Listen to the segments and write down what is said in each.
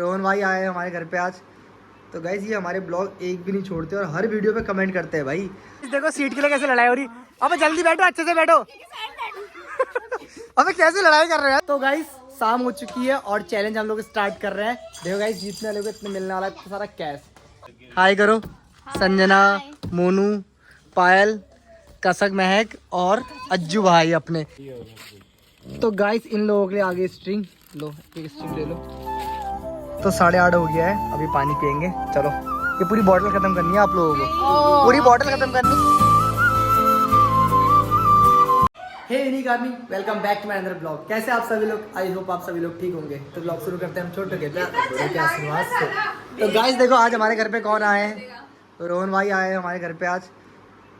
रोहन भाई आए हैं हमारे घर पे आज। तो गाइस ये हमारे ब्लॉग एक भी नहीं छोड़ते और हर वीडियो पे कमेंट करते हैं भाई। देखो सीट के लिए कैसे लड़ाई हो रही। अबे जल्दी बैठो, अच्छे से बैठो। अबे कैसे लड़ाई कर रहे हैं। तो गाइस शाम हो चुकी है और चैलेंज हम लोग स्टार्ट कर रहे हैं। देखो गाइस जीतने वाले को इतने मिलने वाला है सारा कैश। हाय करो। संजना, मोनू, पायल, कसक, महक और अज्जू भाई अपने। तो गाइस इन लोगों के लिए आगे स्ट्रिंग लो, एक स्ट्रिंग ले लो। तो 8:30 हो गया है, अभी पानी पियेंगे। चलो ये पूरी बोतल खत्म करनी है आप लोगों को, पूरी बोतल खत्म करनी। Hey unique army, welcome back to my another blog. कैसे आप सभी लोग? आई होप आप सभी लोग ठीक होंगे। तो ब्लॉग शुरू करते हैं हम छोटे के। तो गाइस देखो आज हमारे घर पे कौन आए हैं। तो रोहन भाई आए हैं हमारे घर पे आज।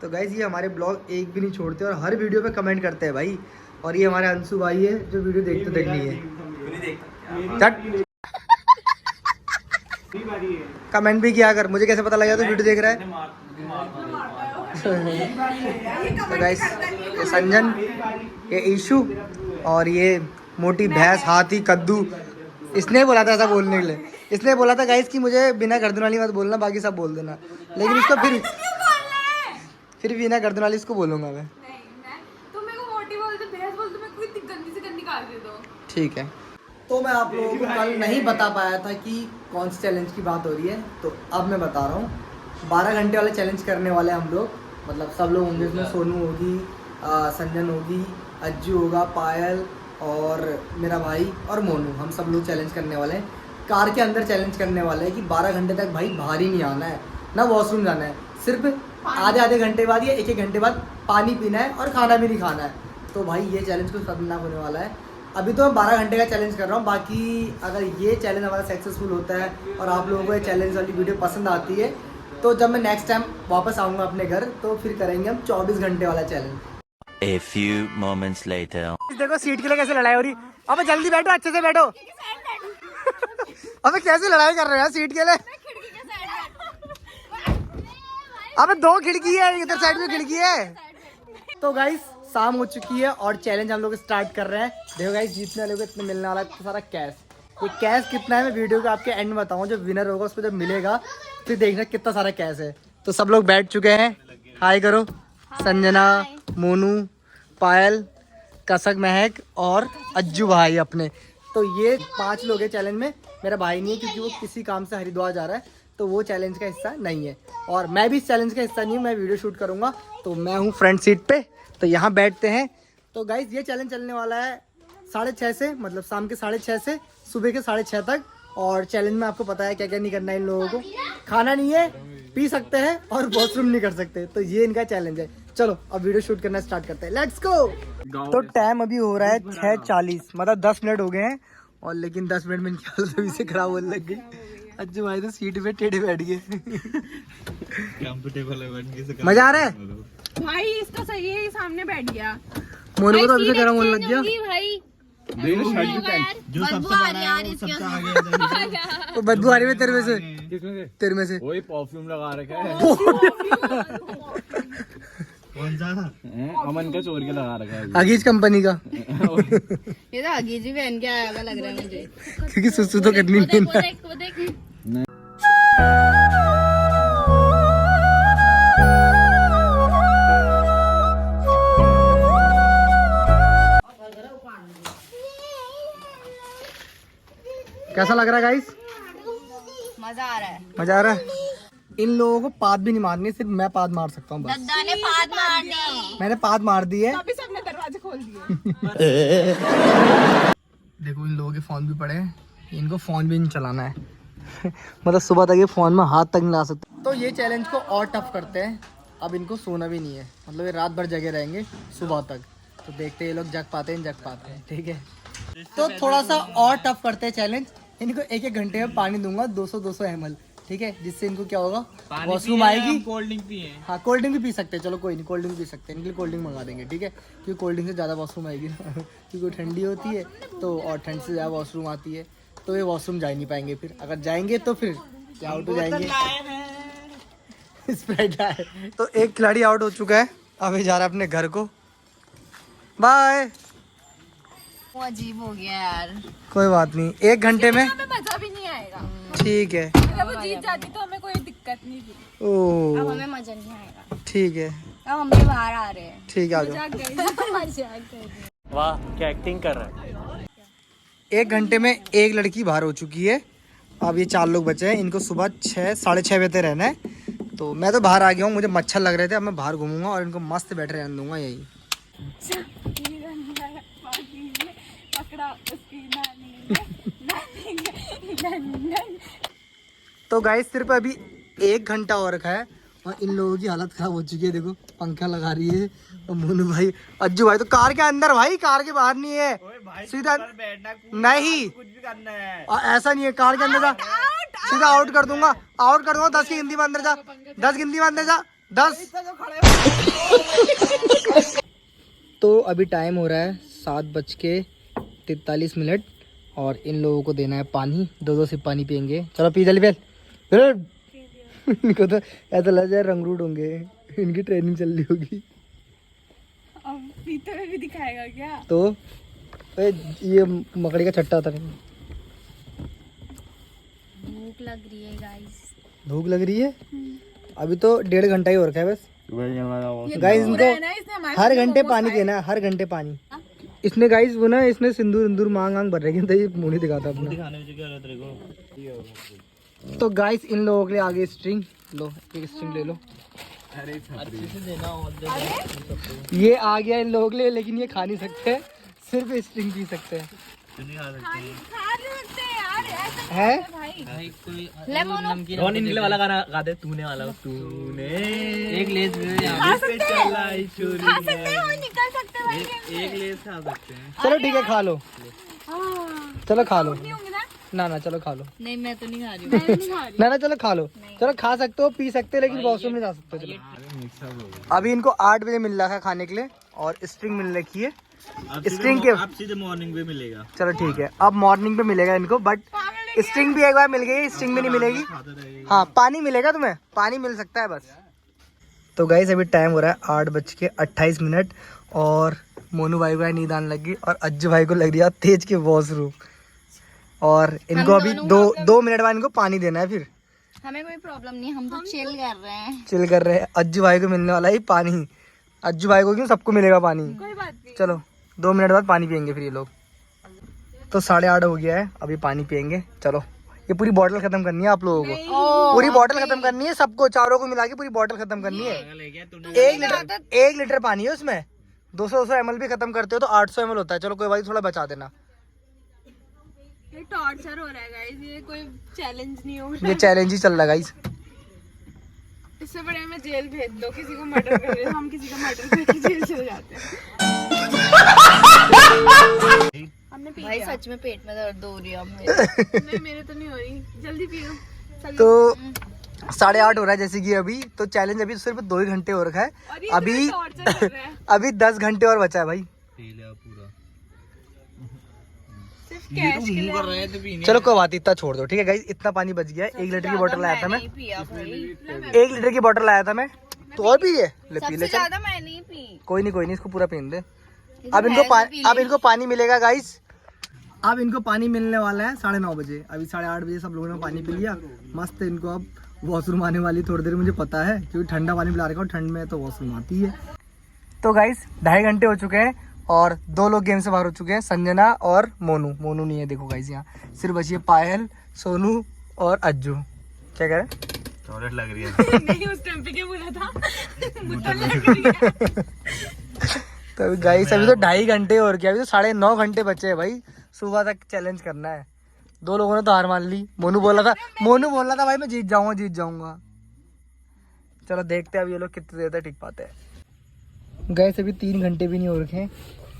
तो गाइस ये हमारे ब्लॉग एक भी नहीं छोड़ते और हर वीडियो पे कमेंट करते हैं भाई। और ये हमारे अंशु भाई है जो वीडियो देखनी है। कमेंट भी किया कर, मुझे कैसे पता लगा तो वीडियो देख रहा है। तो गाइस ये संजन, ये ईशु और ये मोटी भैंस, हाथी, कद्दू। इसने बोला था ऐसा बोलने के लिए। इसने बोला था गाइस कि मुझे बिना गर्दन वाली मत बोलना, बाकी सब बोल देना। लेकिन इसको फिर बिना गर्दन वाली इसको बोलूंगा मैं। ठीक है। तो मैं आप लोगों को कल नहीं बता पाया था कि कौन से चैलेंज की बात हो रही है, तो अब मैं बता रहा हूँ। 12 घंटे वाले चैलेंज करने वाले हम लोग, मतलब सब लोग होंगे इसमें। सोनू होगी, संजन होगी, अज्जू होगा, पायल और मेरा भाई और मोनू। हम सब लोग चैलेंज करने वाले हैं। कार के अंदर चैलेंज करने वाले हैं कि 12 घंटे तक भाई बाहर ही नहीं आना है, ना वॉशरूम जाना है। सिर्फ आधे घंटे बाद या एक घंटे बाद पानी पीना है और खाना भी नहीं खाना है। तो भाई ये चैलेंज कुछ खतरनाक होने वाला है। अभी तो मैं 12 घंटे का चैलेंज कर रहा हूँ। बाकी अगर ये चैलेंज हमारा सक्सेसफुल होता है और आप लोगों को ये चैलेंज वाली वीडियो पसंद आती है, तो जब मैं नेक्स्ट टाइम वापस आऊँगा अपने घर, तो फिर करेंगे हम 24 घंटे वाला challenge. A few moments later. देखो सीट के लिए कैसे लड़ाई हो रही। अबे जल्दी बैठो, अच्छे से बैठो। अबे कैसे लड़ाई कर रहे हैं सीट के लिए। अबे 2 खिड़की है, इधर साइड में खिड़की है। तो गाइस शाम हो चुकी है और चैलेंज हम लोग स्टार्ट कर रहे हैं। देखो गाइस जीतने वाले को इतने मिलने वाला है सारा कैश। ये कैश कितना है मैं वीडियो के आपके एंड में बताऊंगा। जो विनर होगा उसको जब मिलेगा फिर देखना कितना सारा कैश है। तो सब लोग बैठ चुके हैं। हाय करो। संजना, मोनू, पायल, कसक, महक और अज्जू भाई अपने। तो ये 5 लोग हैं चैलेंज में। मेरा भाई नहीं है क्योंकि वो किसी काम से हरिद्वार जा रहा है, तो वो चैलेंज का हिस्सा नहीं है। और मैं भी इस चैलेंज का हिस्सा नहीं हूँ, मैं वीडियो शूट करूँगा। तो मैं हूँ फ्रंट सीट पे, तो यहाँ बैठते हैं। तो गाइज ये चैलेंज चलने वाला है 6:30 से, मतलब शाम के 6:30 से सुबह के 6:30 तक। और चैलेंज में आपको पता है क्या क्या नहीं करना है इन लोगों को। खाना नहीं है, पी सकते हैं और वॉशरूम नहीं कर सकते। तो ये इनका चैलेंज है। चलो अब वीडियो शूट करना स्टार्ट करते हैं, लेट्स गो। तो टाइम अभी हो रहा है 6:40, मतलब 10 मिनट हो गए हैं। और लेकिन 10 मिनट में इनकी हालत अभी से खराब होने लग गई। अज्जू भाई तो सीट पे टेढ़े बैठ गए। मजा आ रहा है भाई, इसका सही है, ये सामने बैठ गया। मोनू को तो अभी से गर्म होने लग गया भाई। जो सबसे बड़ा है वो सबसे आगे। तो बदबू आ रही है तेरे में से। तेरे में से वही परफ्यूम लगा रखा है। कौन सा? अमन का चोर के लगा रखा है, हगीज कंपनी का। ये तो हगीज ही पहन के आया हुआ लग रहा है मुझे, क्योंकि सुसु तो करनी नहीं। कैसा लग रहा है गाइस? मजा आ रहा है। मजा आ रहा है। इन लोगों को पाद भी नहीं मारनी, सिर्फ मैं पाद मार सकता हूँ बस। दद्दा ने पाद मार दी। मैंने पाद मार दी है। अभी सबने दरवाजे खोल दिए। देखो इन लोगों के फोन भी पड़े हैं, इनको फोन भी नहीं चलाना है। मतलब सुबह तक ये फोन में हाथ तक नहीं ला सकते। तो ये चैलेंज को और टफ करते हैं। अब इनको सोना भी नहीं है, मतलब ये रात भर जगे रहेंगे सुबह तक। तो देखते हैं ये लोग जग पाते हैं। ठीक है, तो थोड़ा सा और टफ करते हैं चैलेंज। इनको 1-1 घंटे में पानी दूंगा 200 ml, ठीक है। जिससे इनको क्या होगा, वॉशरूम आएगी। कोल्ड ड्रिंक पिए। हाँ कोल्ड ड्रिंक भी पी सकते हैं, चलो कोई नहीं, कोल्ड ड्रिंक पी सकते हैं। इनके लिए कोल्ड ड्रिंक मंगा देंगे, ठीक है। क्योंकि कोल्ड ड्रिंक से ज़्यादा वॉशरूम आएगी क्योंकि ठंडी होती है तो, और ठंड से ज़्यादा वॉशरूम आती है, तो ये वॉशरूम जा ही नहीं पाएंगे। फिर अगर जाएंगे तो फिर क्या आउट हो जाएंगे। स्प्राइट है। तो एक खिलाड़ी आउट हो चुका है, अब ये जा रहा है अपने घर को। बाय। वो अजीब हो गया यार। कोई बात नहीं, 1 घंटे में हमें मजा भी नहीं आएगा। ठीक है। अगर वो जीत जाती तो हमें कोई दिक्कत नहीं थी। अब ओह हमें मजा नहीं आएगा। ठीक है, अब हम भी बाहर आ रहे हैं। ठीक है, आ जाओ। मजाक गई। वाह क्या एक्टिंग कर रहा है। 1 घंटे में एक लड़की बाहर हो चुकी है। अब ये 4 लोग बचे हैं, इनको सुबह 6 साढ़े 6 बजे तक रहना है। तो मैं तो बाहर आ गया हूँ, मुझे मच्छर लग रहे थे। अब मैं बाहर घूमूंगा और इनको मस्त बैठे रहने दूंगा यही। पकड़ा उसकी नानी। तो गाइस सिर्फ अभी 1 घंटा और रखा है और इन लोगों की हालत खराब हो चुकी है। देखो पंखा लगा रही है और मोनू भाई, अज्जू भाई तो कार के अंदर, भाई कार के बाहर नहीं है, सीधा नहीं, कुछ भी करना है। और ऐसा नहीं है कार के अंदर जा, सीधा आउट कर दूंगा, आउट कर दूंगा। 10 की गिनती में अंदर जा, 10 गिनती में अंदर जा, 10। तो अभी टाइम हो रहा है 7:43 और इन लोगों को देना है पानी। 2-2 सिप पानी पियेंगे। चलो पी जल्दी पहल। इनको तो ऐसा लग जाए रंगरूट होंगे, इनकी ट्रेनिंग चल रही होगी। अब पीते हुए भी दिखाएगा क्या? तो ये मकड़ी का छट्टा था। भूख लग रही है गाइस। भूख लग रही है? अभी तो 1.5 घंटा ही हो रखा है बस। गाइस इनको हर घंटे पानी देना है, हर घंटे पानी। इसने गाइस वो ना, इसने सिंदूर मांग भर रही है, तो ये मुंह नहीं दिखाता अपना। तो गाइस इन लोगों के लिए आगे स्ट्रिंग लो, एक स्ट्रिंग ले लो। ये आ गया इन लोगों के लिए, लेकिन ये खा नहीं सकते, सिर्फ स्ट्रिंग पी सकते हैं। है वाला गाना गा दे, तूने वाला, तूने एक लेस एक लेस खा सकते हैं। चलो ठीक है, खा लो, चलो खा लो। ना चलो खा लो। नहीं मैं तो नहीं खा रही हूँ। ना चलो खा लो। चलो खा सकते हो, पी सकते हो, लेकिन वॉशरूम नहीं जा सकते। चलो अभी इनको 8 बजे मिल रहा है खाने के लिए और स्ट्रिंग मिल रखी है। स्ट्रिंग के आप सीधे मॉर्निंग पे मिलेगा। चलो ठीक है, अब मॉर्निंग पे मिलेगा इनको, बट स्ट्रिंग भी एक बार मिल गई, स्ट्रिंग भी नहीं मिलेगी। हाँ पानी मिलेगा तुम्हें, पानी मिल सकता है बस। तो गाइस अभी टाइम हो रहा है 8:28 और मोनू भाई को नींद आने लगी और अज्जू भाई को लग रही है तेज के वॉशरूम। और इनको अभी 2 मिनट बाद इनको पानी देना है। फिर हमें कोई प्रॉब्लम नहीं, हम तो चिल कर रहे हैं। चिल कर रहे हैं। अज्जू भाई को मिलने वाला है पानी। अज्जू भाई को क्यों, सबको मिलेगा पानी। कोई बात नहीं। चलो 2 मिनट बाद पानी पियेंगे फिर ये लोग। तो 8:30 हो गया है, अभी पानी पियेंगे। चलो ये पूरी बोतल खत्म करनी है आप लोगों को, पूरी बोतल खत्म करनी है सबको, चारों को मिला के पूरी बोतल खत्म करनी है। 1 लीटर पानी है उसमें, 200 ml भी खत्म करते हो तो 800 ml होता है। चलो कोई बात नहीं, थोड़ा बचा देना। ये टॉर्चर हो रहा है गाइस, ये कोई चैलेंज नहीं हो रहा। ये चैलेंज ही चल रहा है गाइस। इससे बड़े में जेल भेज दो, किसी को मर्डर कर रहे, हम किसी का मर्डर करके जेल चले जाते हैं। हमने पी भाई लिया। सच में पेट में दर्द हो रही है अब। नहीं मेरे तो नहीं हो रही, जल्दी पियो सभी। तो 8:30 हो रहा है जैसे कि अभी। तो चैलेंज अभी सिर्फ 2 ही घंटे हो रखा है। और ये अभी टॉर्चर कर रहा है। अभी 10 घंटे और बचा है भाई। सिर्फ कैश के लिए। चलो कोई बात, इतना छोड़ दो ठीक है गाइस। इतना पानी बच गया है। 1 लीटर की बोतल लाया था मैं, नहीं पिया भाई। 1 लीटर की बोतल लाया था मैं। तो और पी ले पी ले। सबसे ज्यादा मैं नहीं पी। कोई नहीं इसको पूरा पीने दे। अब इनको पानी मिलेगा गाइस। अब इनको पानी मिलने वाला है 9:30 बजे। अभी 8:30 बजे सब लोगों ने पानी पी लिया मस्त। इनको अब वॉशरूम आने वाली थोड़ी देर, मुझे पता है, क्योंकि ठंडा पानी पिला रखा है, ठंड में तो वॉशरूम आती है। तो गाइस 2.5 घंटे हो चुके हैं और 2 लोग गेम से बाहर हो चुके हैं, संजना और मोनू नहीं है। देखो गाइस यहाँ सिर्फ बची है पायल, सोनू और अज्जू। क्या कह रहे? टॉयलेट लग रही है। नहीं उस टाइम पे क्या बोला था? मुद्दा लग रही है। तो गाइस अभी तो 2.5 घंटे और क्या, अभी तो 9.5 घंटे बचे हैं भाई। सुबह तक चैलेंज करना है। 2 लोगों ने तो हार मान ली। मोनू बोल रहा था भाई मैं जीत जाऊंगा। चलो देखते हैं अब ये लोग कितनी देर तक टिक पाते हैं। गाइस अभी 3 घंटे भी नहीं हो रखे हैं,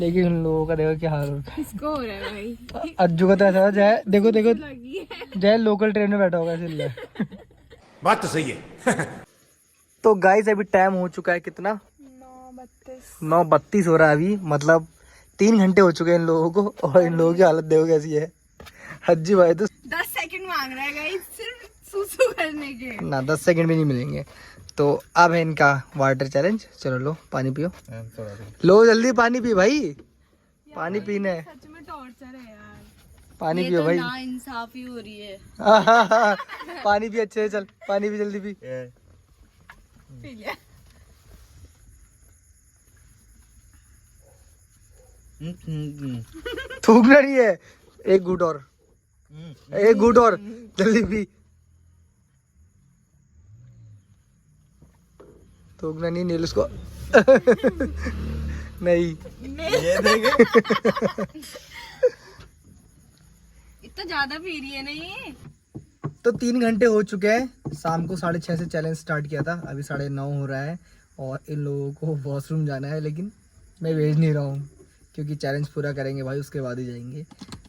लेकिन उन लोगों का देखो क्या हाल हो रखा है। किसको हो रहा है भाई? अज्जू का तो ऐसा जय, देखो लगी है। जय लोकल ट्रेन में बैठा होगा इसलिए। बात तो सही है। तो गाइस अभी टाइम हो चुका है कितना, 9:32 हो रहा है अभी। मतलब 3 घंटे हो चुके हैं इन लोगों को और इन लोगों की हालत देखो कैसी है। अज्जू भाई तो 10 सेकंड मांग रहा है गाइस सिर्फ सुसु करने के। ना 10 सेकंड भी नहीं मिलेंगे। तो अब है इनका वाटर चैलेंज। चलो लो पानी पियो, लो जल्दी पानी पी भाई। पानी पीना है, सच में टॉर्चर है यार। पानी ये पियो तो भाई। ना इंसाफी हो रही है। पानी भी अच्छे से, चल पानी भी जल्दी पी। पी लिया। थूकना नहीं है, एक घूंट और, एक घूंट और, जल्दी पी। थूकना नहीं, नील उसको। नहीं, ये देखे इतना ज्यादा पी रही है नहीं। तो 3 घंटे हो चुके हैं। शाम को 6:30 से चैलेंज स्टार्ट किया था, अभी 9:30 हो रहा है और इन लोगों को वॉशरूम जाना है, लेकिन मैं भेज नहीं रहा हूँ क्योंकि चैलेंज पूरा करेंगे भाई, उसके बाद ही जाएंगे।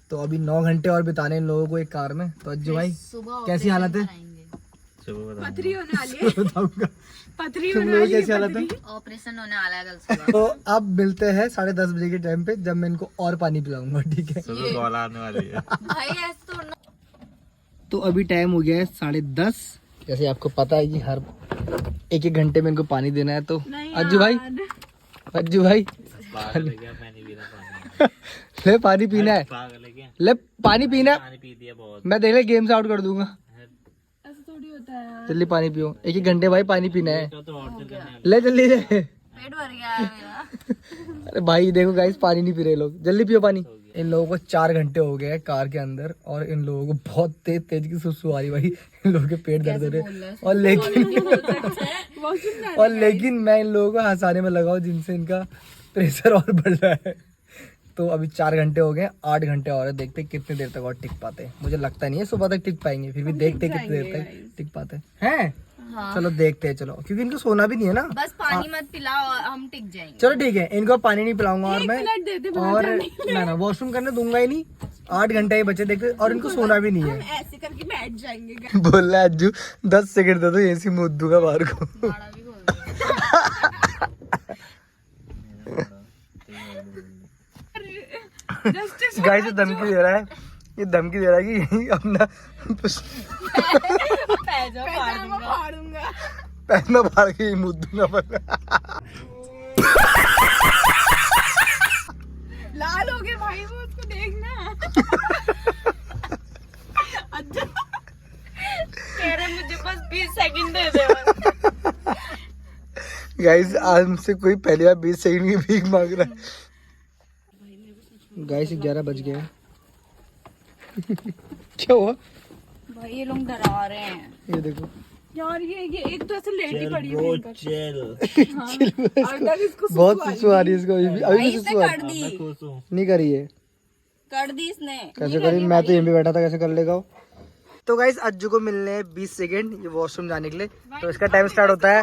तो अभी 9 घंटे और बिताने इन लोगों को एक कार में। तो अज्जू भाई सुबह कैसी हालत है? पथरी होने वाली है। बताऊंगा पथरी तुम होने लोगों वाली की है। कैसी हालत है? ऑपरेशन होने वाला है कल सुबह। तो अब मिलते हैं 10:30 बजे के टाइम पे, जब मैं इनको और पानी पिलाऊंगा, ठीक है? सुबह कॉल आने वाली है। भाई ऐसे तो ना। तो अभी टाइम हो गया है 10:30। जैसे आपको पता है कि हर 1-1 घंटे में इनको पानी देना है। तो अज्जू भाई, अज्जू भाई पागल है क्या? मैं नहीं पीना पानी। ले पानी पीना है, पागल है क्या? ले पानी पीना है। पानी पी दिया बहुत। मैं देख ले गेम से आउट कर दूंगा। ऐसा थोड़ी होता है। जल्दी पानी पियो, 1-1 घंटे भाई पानी पीना है। तो और करने ले जल्दी ले। पेट भर गया है मेरा। अरे भाई देखो गाइस, पानी नहीं पी रहे लोग, जल्दी पियो पानी। इन लोगों को 4 घंटे हो गए हैं कार के अंदर और इन लोगों को बहुत तेज तेज की सुसु आ रही भाई। इन लोगों के पेट दर्द हो रहे। और लेकिन मैं इन लोगों को हंसाने में लगा हूं, जिनसे इनका प्रेशर और बढ़ रहा है। तो अभी 4 घंटे हो गए, 8 घंटे और है, देखते कितनी देर तक और टिक पाते हैं। मुझे लगता नहीं है सुबह तक टिक पाएंगे, फिर भी देखते कितनी देर तक टिक पाते हैं। हाँ। चलो देखते हैं, चलो, क्योंकि इनको सोना भी नहीं है ना। बस पानी मत पिलाओ और हम टिक जाएंगे। चलो ठीक है, इनको पानी नहीं पिलाऊंगा और मैं दे दे और ना वॉशरूम करने दूंगा ही नहीं। 8 घंटे ही बचे, देखते, और इनको सोना भी नहीं है। ऐसे करके बैठ जाएंगे। बोल रहा है अज्जू 10 सेकंड दे दो, ऐसी मुँह दूंगा बाहर को। बाड़ा भी खोल दिया। गाइस ये धमकी दे रहा है, ये धमकी दे रहा है कि अपना पैजामा फाड़ दूंगा। पैर फाड़ के मुँह दूंगा पर। लाल हो गए भाई वो, उसको देखना। अच्छा कह रहे मुझे बस 20 सेकंड दे दे। गाइस आज हमसे कोई पहली बार 20 सेकंड की भीख मांग रहा है। गाइस 11 बज गए। क्या हुआ? भाई ये लोग डरा रहे हैं। ये देखो यार ये एक तो ऐसे लेटी पड़ी है भयंकर। चल और तक इसको बहुत सुसु आ रही है इसको, अभी भी इसने सुसु आ कर दी, नहीं करी है। कर दी इसने। कैसे करी? मैं तो यहीं पे बैठा था, कैसे कर लेगा वो? तो गाइस अज्जू को मिलने हैं 20 सेकंड ये वॉशरूम जाने के लिए। तो इसका टाइम स्टार्ट होता है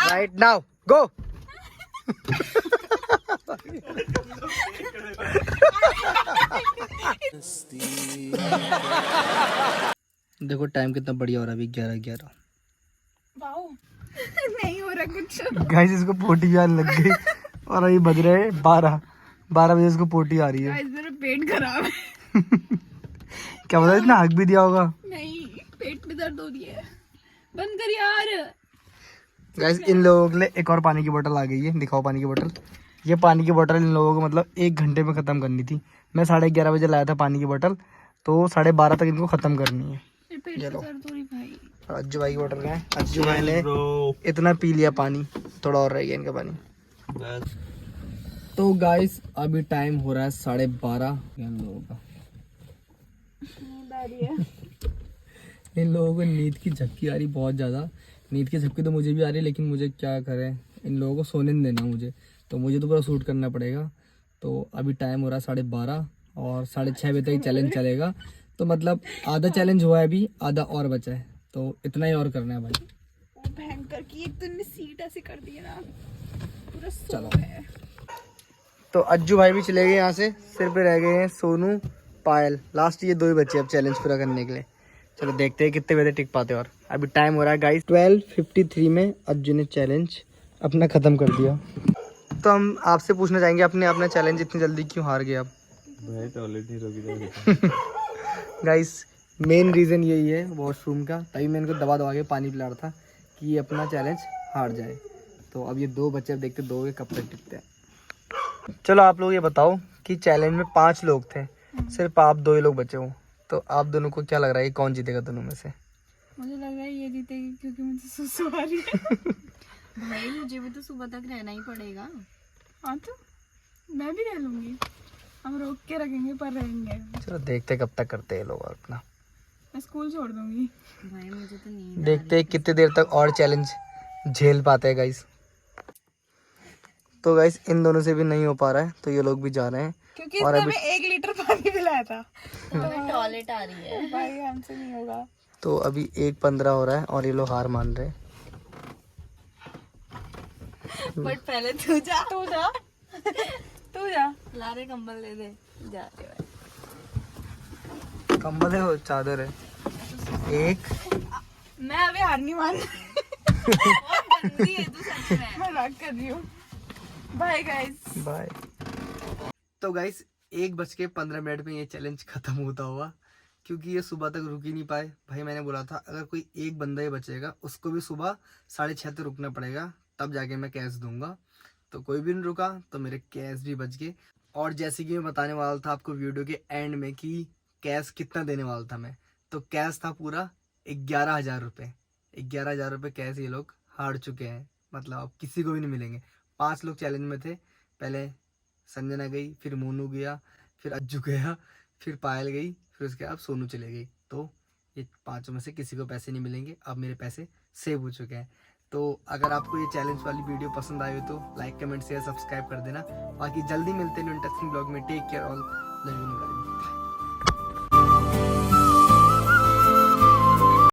राइट नाउ, गो। देखो टाइम कितना बढ़िया हो रहा है, अभी 11:11। वाओ नहीं हो रहा कुछ। गाइस इसको पोटी भी आने लग गई और अभी बज रहे हैं 12 बजे इसको पोटी आ रही है। गाइस मेरा पेट खराब है। क्या पता इतना हक भी दिया होगा। नहीं पेट में दर्द हो रही है, बंद कर यार। गाइस इन लोगों के लिए एक और पानी की बोतल आ गई है, दिखाओ पानी की बोतल। ये पानी की बोतल इन लोगों को मतलब 1 घंटे में ख़त्म करनी थी। मैं 11:30 बजे लाया था पानी की बोतल, तो 12:30 तक इनको ख़त्म करनी है। पेट में दर्द हो रही भाई। और अज्जू भाई की बोतल का है, अज्जू भाई ने इतना पी लिया पानी, थोड़ा और रह गया इनका पानी। तो गाइस अभी टाइम हो रहा है 12:30 इन लोगों का। इन लोगों को नींद की झपकी आ रही बहुत ज़्यादा। नींद की झपकी तो मुझे भी आ रही है, लेकिन मुझे क्या करें, इन लोगों को सोने नहीं देना मुझे, तो मुझे तो पूरा शूट करना पड़ेगा। तो अभी टाइम हो रहा है 12:30 और 6:30 बजे तक चैलेंज चलेगा। तो मतलब आधा चैलेंज हुआ है अभी, आधा और बचा है, तो इतना ही और करना है भाई। वो भयंकर की एक तो इनने सीट ऐसे कर दी है ना, पूरा चलो। सो है। तो अज्जू भाई भी चले गए यहाँ से, सिर पे रह गए हैं सोनू, पायल, लास्ट ये 2 ही बच्चे अब चैलेंज पूरा करने के लिए। चलो देखते हैं कितने बजे टिक पाते हैं। और अभी टाइम हो रहा है गाइस 12:53 में अज्जू ने चैलेंज अपना ख़त्म कर दिया। तो हम आपसे पूछना चाहेंगे अपना चैलेंज इतनी जल्दी क्यों हार गए आप? टॉयलेट नहीं रोकी गाइस मेन रीज़न यही है वॉशरूम का, तभी मैं इनको दबा के पानी पिला रहा था कि ये अपना चैलेंज हार जाए। तो अब ये 2 बच्चे अब देखते 2 के कब तक टिकते हैं। चलो आप लोग ये बताओ कि चैलेंज में 5 लोग थे, सिर्फ आप 2 ही लोग बचे हो, तो आप दोनों को क्या लग रहा है कौन जीतेगा दोनों में से? मुझे लग रहा है ये जीतेगी क्योंकि मुझे सुसु आ रही है। भाई मुझे भी तो सुबह तक रहना ही पड़ेगा। हाँ तो मैं भी रह लूंगी, हम रोक के रखेंगे पर रहेंगे। चलो देखते कब तक करते हैं लोग अपना। मैं स्कूल छोड़ दूंगी। भाई मुझे तो नींद देखते हैं कितनी देर तक और चैलेंज झेल पाते हैं गाइस। तो गाइस इन दोनों से भी नहीं हो पा रहा है तो ये लोग भी जा रहे हैं। क्योंकि और इसने अभी हमें 1 लीटर पानी पिलाया था। टॉयलेट आ रही है। भाई हमसे नहीं होगा। तो अभी 1:15 हो रहा है और ये लोग हार मान रहे हैं। बट पहले तू जा। तू जा तू जा। ला रे कंबल दे दे। जा रे भाई। कंबल है वो चादर है। 1 मैं अभी हार नहीं मान गंदी है तू सच में। मजाक कर रही हूँ। Bye guys. बाय। तो गाइस 1:15 में ये चैलेंज खत्म होता हुआ, क्योंकि ये सुबह तक रुक ही नहीं पाए। भाई मैंने बोला था अगर कोई एक बंदा ही बचेगा उसको भी सुबह 6:30 तक रुकना पड़ेगा, तब जाके मैं कैश दूंगा। तो कोई भी नहीं रुका तो मेरे कैश भी बच गए। और जैसे कि मैं बताने वाला था आपको वीडियो के एंड में कि कैश कितना देने वाला था मैं, तो कैश था पूरा 11,000 रुपये। 11,000 रुपये कैश ये लोग हार चुके हैं, मतलब अब किसी को भी नहीं मिलेंगे। 5 लोग चैलेंज में थे, पहले संजना गई, फिर मोनू गया, फिर अज्जू गया, फिर पायल गई, फिर उसके बाद सोनू चले गई। तो ये 5 में से किसी को पैसे नहीं मिलेंगे। अब मेरे पैसे सेव हो चुके हैं। तो अगर आपको ये चैलेंज वाली वीडियो पसंद आई हो तो लाइक कमेंट शेयर सब्सक्राइब कर देना। बाकी जल्दी मिलते हैं इंटरेस्टिंग ब्लॉग में। Take care all, love you.